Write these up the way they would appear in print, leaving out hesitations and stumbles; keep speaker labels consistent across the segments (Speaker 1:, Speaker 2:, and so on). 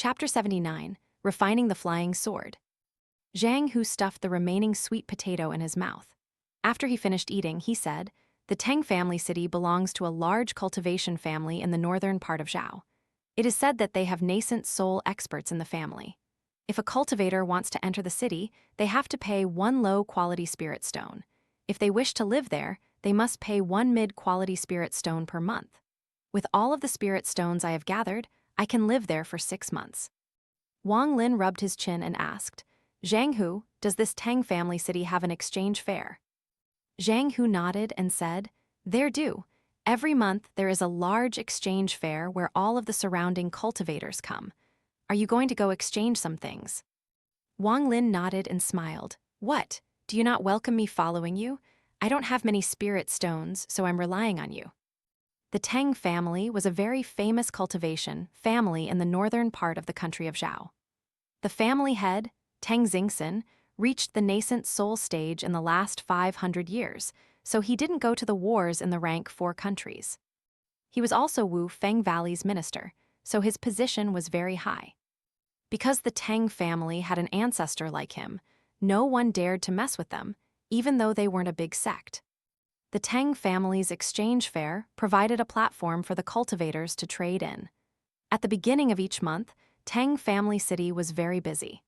Speaker 1: Chapter 79, Refining the Flying Sword. Zhang Hu stuffed the remaining sweet potato in his mouth. After he finished eating, he said, "The Tang family city belongs to a large cultivation family in the northern part of Zhao. It is said that they have nascent soul experts in the family. If a cultivator wants to enter the city, they have to pay one low-quality spirit stone. If they wish to live there, they must pay one mid-quality spirit stone per month. With all of the spirit stones I have gathered, I can live there for 6 months." Wang Lin rubbed his chin and asked, "Zhang Hu, does this Tang family city have an exchange fair?" Zhang Hu nodded and said, "There do. Every month there is a large exchange fair where all of the surrounding cultivators come. Are you going to go exchange some things?" Wang Lin nodded and smiled. "What? Do you not welcome me following you? I don't have many spirit stones, so I'm relying on you." The Tang family was a very famous cultivation family in the northern part of the country of Zhao. The family head, Tang Xingxin, reached the nascent soul stage in the last 500 years, so he didn't go to the wars in the rank 4 countries. He was also Wu Feng Valley's minister, so his position was very high. Because the Tang family had an ancestor like him, no one dared to mess with them, even though they weren't a big sect. The Tang family's exchange fair provided a platform for the cultivators to trade in. At the beginning of each month, Tang Family City was very busy.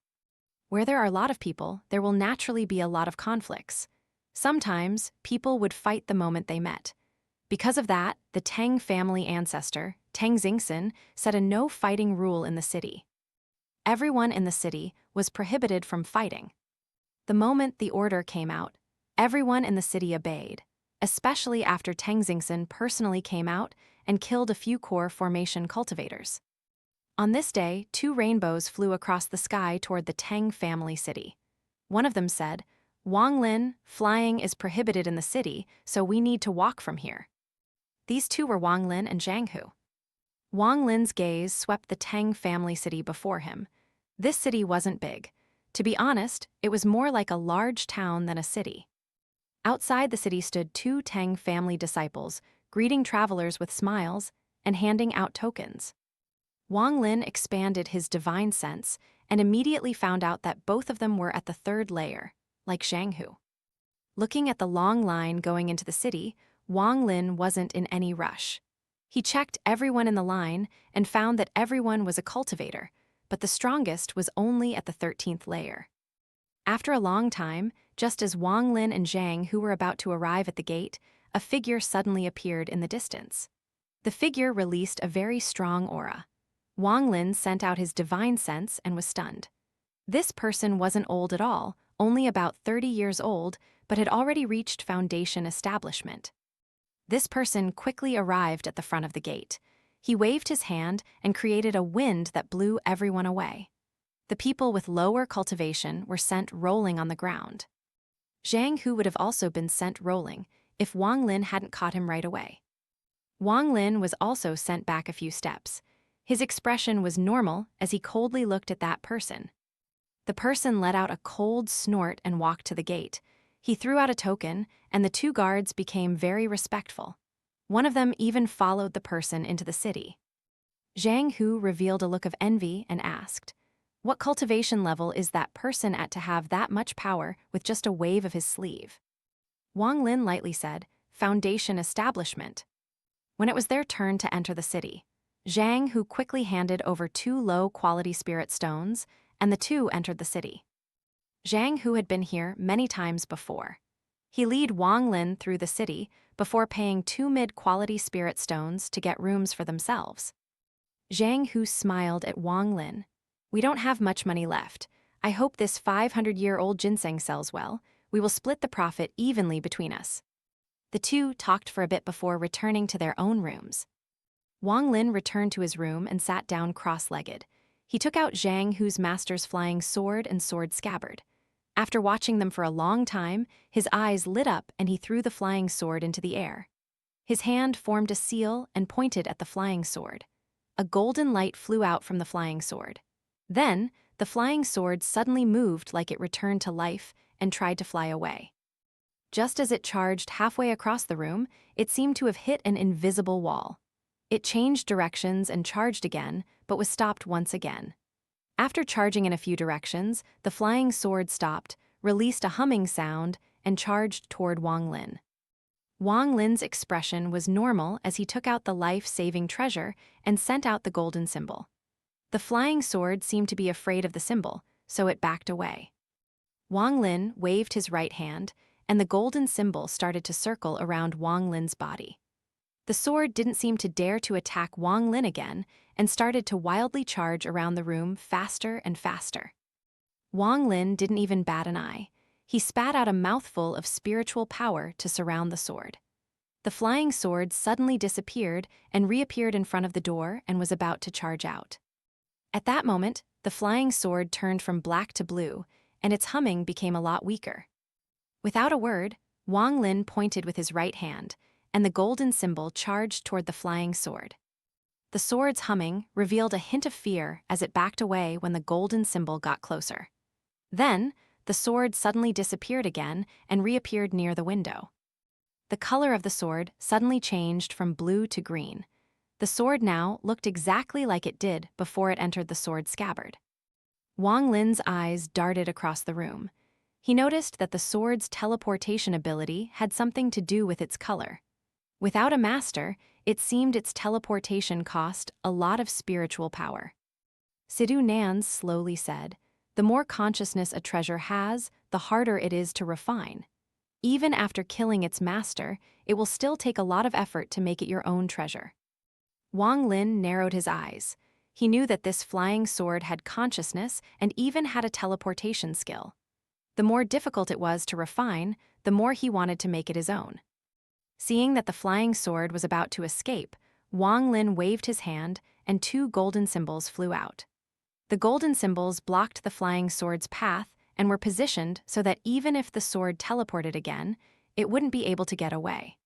Speaker 1: Where there are a lot of people, there will naturally be a lot of conflicts. Sometimes, people would fight the moment they met. Because of that, the Tang family ancestor, Tang Xingxin, set a no-fighting rule in the city. Everyone in the city was prohibited from fighting. The moment the order came out, everyone in the city obeyed, especially after Tang Xingxin personally came out and killed a few core formation cultivators. On this day, 2 rainbows flew across the sky toward the Tang family city. One of them said, "Wang Lin, flying is prohibited in the city, so we need to walk from here." These 2 were Wang Lin and Zhang Hu. Wang Lin's gaze swept the Tang family city before him. This city wasn't big. To be honest, it was more like a large town than a city. Outside the city stood 2 Tang family disciples, greeting travelers with smiles and handing out tokens. Wang Lin expanded his divine sense and immediately found out that both of them were at the 3rd layer, like Zhang Hu. Looking at the long line going into the city, Wang Lin wasn't in any rush. He checked everyone in the line and found that everyone was a cultivator, but the strongest was only at the 13th layer. After a long time, just as Wang Lin and Zhang Hu were about to arrive at the gate, a figure suddenly appeared in the distance. The figure released a very strong aura. Wang Lin sent out his divine sense and was stunned. This person wasn't old at all, only about 30 years old, but had already reached foundation establishment. This person quickly arrived at the front of the gate. He waved his hand and created a wind that blew everyone away. The people with lower cultivation were sent rolling on the ground. Zhang Hu would have also been sent rolling if Wang Lin hadn't caught him right away. Wang Lin was also sent back a few steps. His expression was normal as he coldly looked at that person. The person let out a cold snort and walked to the gate. He threw out a token, and the 2 guards became very respectful. One of them even followed the person into the city. Zhang Hu revealed a look of envy and asked, "What cultivation level is that person at to have that much power with just a wave of his sleeve?" Wang Lin lightly said, "Foundation establishment." When it was their turn to enter the city, Zhang Hu quickly handed over 2 low-quality spirit stones, and the 2 entered the city. Zhang Hu had been here many times before. He led Wang Lin through the city before paying 2 mid-quality spirit stones to get rooms for themselves. Zhang Hu smiled at Wang Lin. "We don't have much money left. I hope this 500-year-old ginseng sells well. We will split the profit evenly between us." The 2 talked for a bit before returning to their own rooms. Wang Lin returned to his room and sat down cross-legged. He took out Zhang Hu's master's flying sword and sword scabbard. After watching them for a long time, his eyes lit up and he threw the flying sword into the air. His hand formed a seal and pointed at the flying sword. A golden light flew out from the flying sword. Then, the flying sword suddenly moved like it returned to life and tried to fly away. Just as it charged halfway across the room, it seemed to have hit an invisible wall. It changed directions and charged again, but was stopped once again. After charging in a few directions, the flying sword stopped, released a humming sound, and charged toward Wang Lin. Wang Lin's expression was normal as he took out the life-saving treasure and sent out the golden symbol. The flying sword seemed to be afraid of the symbol, so it backed away. Wang Lin waved his right hand, and the golden symbol started to circle around Wang Lin's body. The sword didn't seem to dare to attack Wang Lin again and started to wildly charge around the room faster and faster. Wang Lin didn't even bat an eye. He spat out a mouthful of spiritual power to surround the sword. The flying sword suddenly disappeared and reappeared in front of the door and was about to charge out. At that moment, the flying sword turned from black to blue, and its humming became a lot weaker. Without a word, Wang Lin pointed with his right hand, and the golden symbol charged toward the flying sword. The sword's humming revealed a hint of fear as it backed away when the golden symbol got closer. Then, the sword suddenly disappeared again and reappeared near the window. The color of the sword suddenly changed from blue to green. The sword now looked exactly like it did before it entered the sword's scabbard. Wang Lin's eyes darted across the room. He noticed that the sword's teleportation ability had something to do with its color. Without a master, it seemed its teleportation cost a lot of spiritual power. Sidhu Nans slowly said, "The more consciousness a treasure has, the harder it is to refine. Even after killing its master, it will still take a lot of effort to make it your own treasure." Wang Lin narrowed his eyes. He knew that this flying sword had consciousness and even had a teleportation skill. The more difficult it was to refine, the more he wanted to make it his own. Seeing that the flying sword was about to escape, Wang Lin waved his hand and 2 golden symbols flew out. The golden symbols blocked the flying sword's path and were positioned so that even if the sword teleported again, it wouldn't be able to get away.